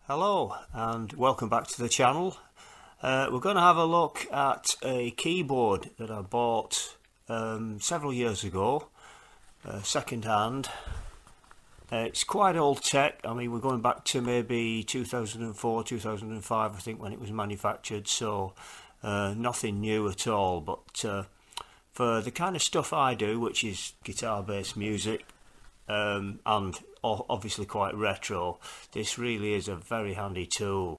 Hello and welcome back to the channel. We're going to have a look at a keyboard that I bought several years ago, second hand. It's quite old tech. I mean, we're going back to maybe 2004, 2005 I think when it was manufactured, so nothing new at all, but for the kind of stuff I do, which is guitar based music, and obviously quite retro, this really is a very handy tool.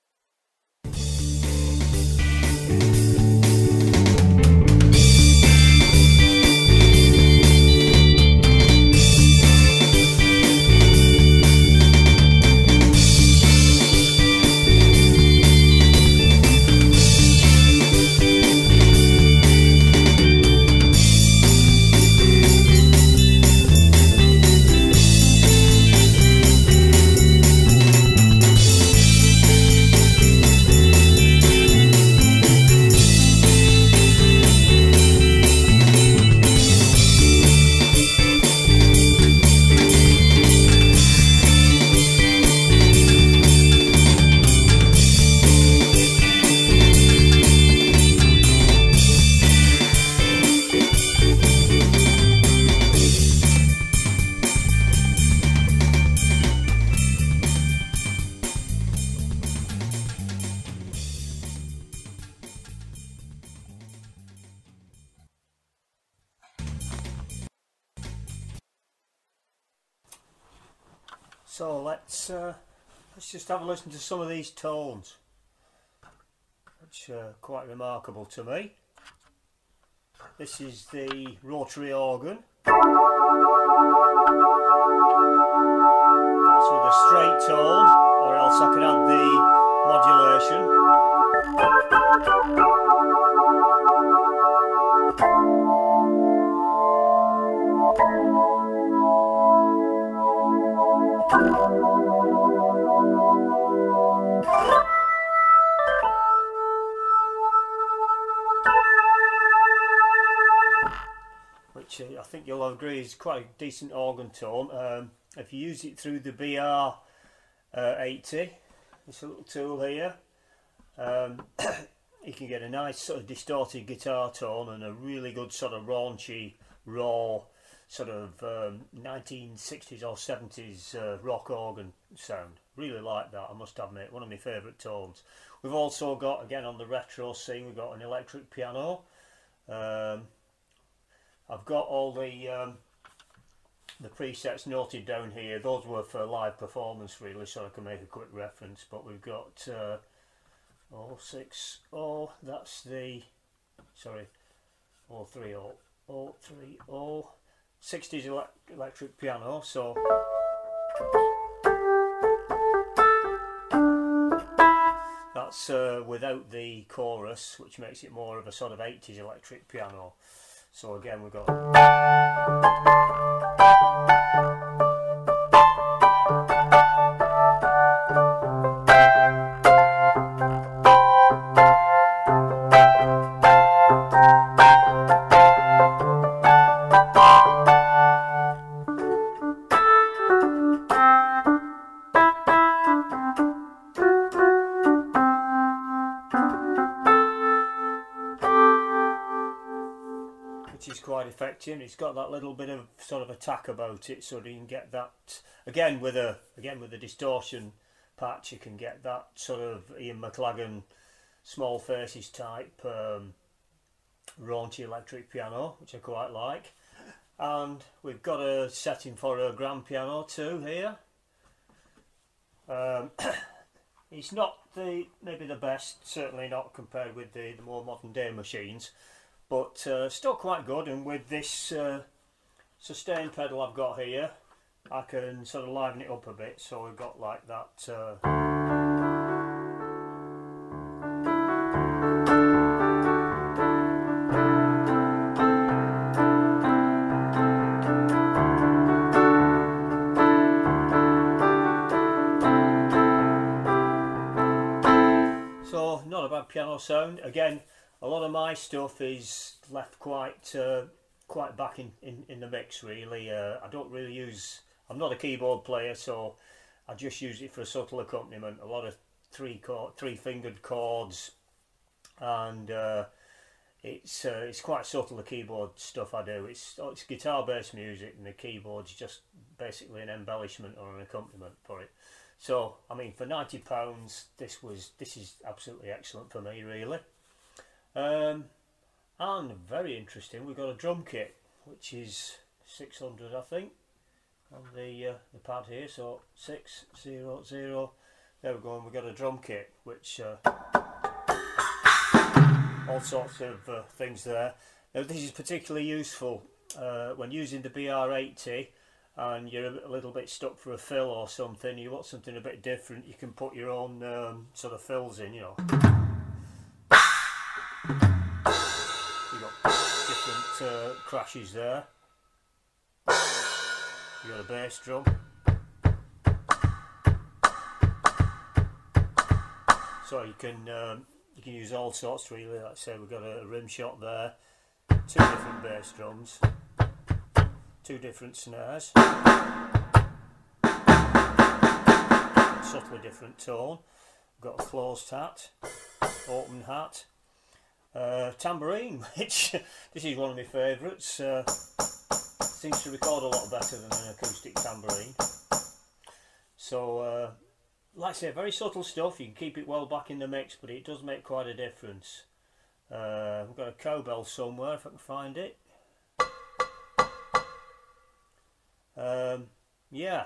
So let's just have a listen to some of these tones, which are quite remarkable to me. This is the rotary organ. That's with a straight tone, or else I can add the modulation. Which I think you'll agree is quite a decent organ tone. If you use it through the BR80, this little tool here, you can get a nice sort of distorted guitar tone and a really good sort of raunchy, raw, sort of 1960s or 70s rock organ sound. Really like that, I must admit, one of my favourite tones. We've also got, again on the retro scene, we've got an electric piano. I've got all the presets noted down here. Those were for live performance really, so I can make a quick reference. But we've got 060, that's the, sorry, 030, 030, 60s electric piano, so that's without the chorus, which makes it more of a sort of 80s electric piano. So again we've got which is quite effective. It's got that little bit of sort of attack about it, so you can get that again with a distortion patch. You can get that sort of Ian McLagan small faces type raunchy electric piano, which I quite like. And we've got a setting for a grand piano too here. It's not maybe the best, certainly not compared with the more modern day machines, but still quite good. And with this sustain pedal I've got here, I can sort of liven it up a bit, so we've got like that so not a bad piano sound. Again, a lot of my stuff is left quite back in the mix really. I don't really use, I'm not a keyboard player, so I just use it for a subtle accompaniment, a lot of three-fingered chords, and it's quite subtle, the keyboard stuff I do. It's guitar-based music, and the keyboard's just basically an embellishment or an accompaniment for it. So I mean, for £90, this is absolutely excellent for me, really. And very interesting, we've got a drum kit which is 600, I think, on the pad here. So 600. There we go, and we've got a drum kit which all sorts of things there. Now this is particularly useful when using the BR80 and you're a little bit stuck for a fill or something, you want something a bit different, you can put your own sort of fills in, you know. You've got different crashes there. You've got a bass drum. So you can use all sorts, really. Like I say, we've got a rim shot there, 2 different bass drums, 2 different snares, subtly different tone. We've got a closed hat, open hat, tambourine, which this is one of my favourites. Seems to record a lot better than an acoustic tambourine. So like I say, very subtle stuff. You can keep it well back in the mix, but it does make quite a difference. We've got a cowbell somewhere, if I can find it. Yeah,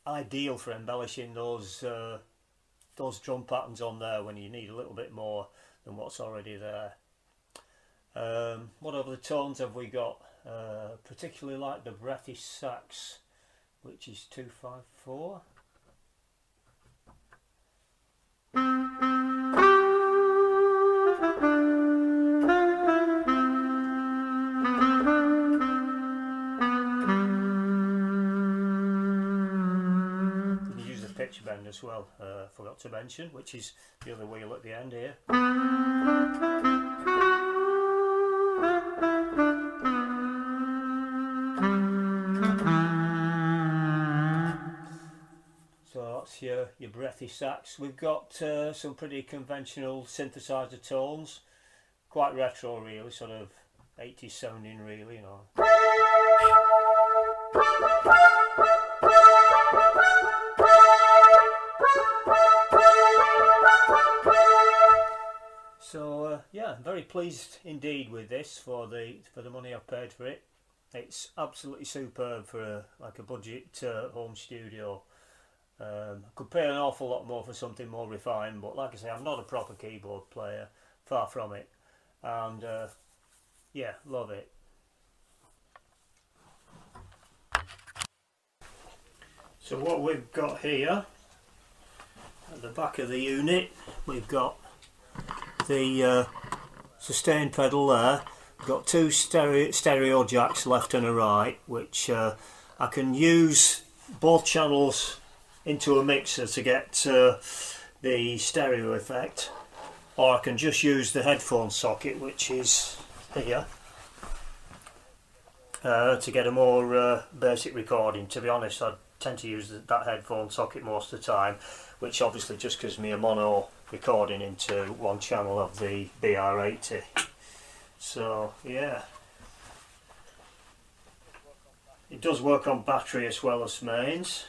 ideal for embellishing those drum patterns on there when you need a little bit more than what's already there. What other tones have we got? Particularly like the breathy sax, which is 254. Pitch bend as well, forgot to mention, which is the other wheel at the end here. So that's your breathy sax. We've got some pretty conventional synthesizer tones, quite retro really, sort of 80s sounding really, you know. So yeah, very pleased indeed with this for the money I've paid for it. It's absolutely superb for like a budget home studio. I could pay an awful lot more for something more refined, but like I say, I'm not a proper keyboard player, far from it, and yeah, love it. So what we've got here at the back of the unit, we've got the sustain pedal there. We've got 2 stereo jacks left and a right, which I can use both channels into a mixer to get the stereo effect, or I can just use the headphone socket, which is here, to get a more basic recording. To be honest, I tend to use that headphone socket most of the time, which obviously just gives me a mono recording into one channel of the BR80. So yeah, it does work on battery as well as mains.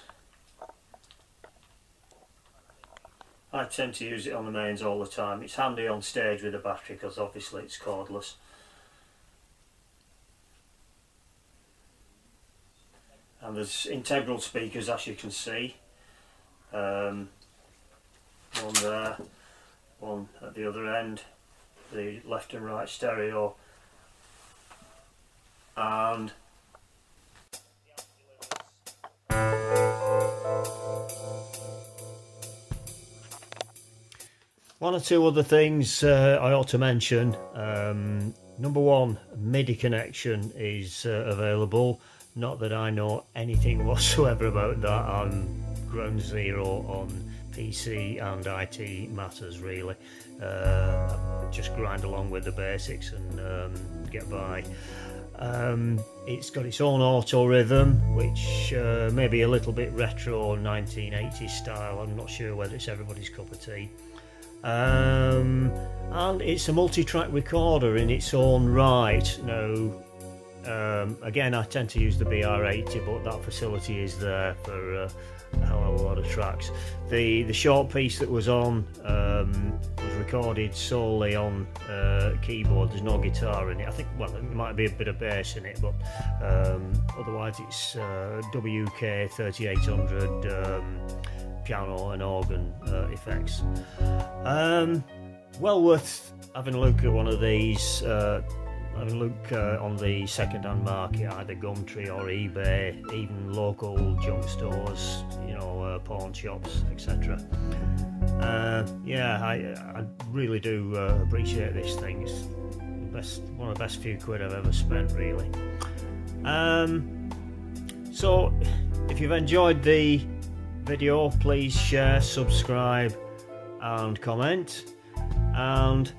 I tend to use it on the mains all the time. It's handy on stage with a battery because obviously it's cordless. And there's integral speakers, as you can see. One there, one at the other end, the left and right stereo, and one or two other things I ought to mention. Number one, MIDI connection is available. Not that I know anything whatsoever about that. I'm ground zero on PC and IT matters really. Just grind along with the basics and get by. It's got its own auto rhythm, which may be a little bit retro 1980s style. I'm not sure whether it's everybody's cup of tea. And it's a multi-track recorder in its own right. Now, again, I tend to use the BR80, but that facility is there for a hell of a lot of tracks. The short piece that was on was recorded solely on keyboard. There's no guitar in it. I think, well, there might be a bit of bass in it, but otherwise it's Wk3800 piano and organ effects. Well worth having a look at one of these. Have a look on the second-hand market, either Gumtree or eBay, even local junk stores, you know, pawn shops, etc. Yeah, I really do appreciate this thing. It's one of the best few quid I've ever spent, really. So, if you've enjoyed the video, please share, subscribe, and comment. And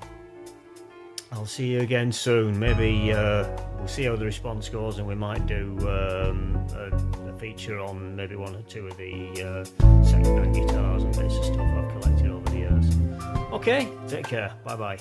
I'll see you again soon. Maybe we'll see how the response goes, and we might do a feature on maybe one or two of the second-hand guitars and bits of stuff I've collected over the years. Okay, take care. Bye bye.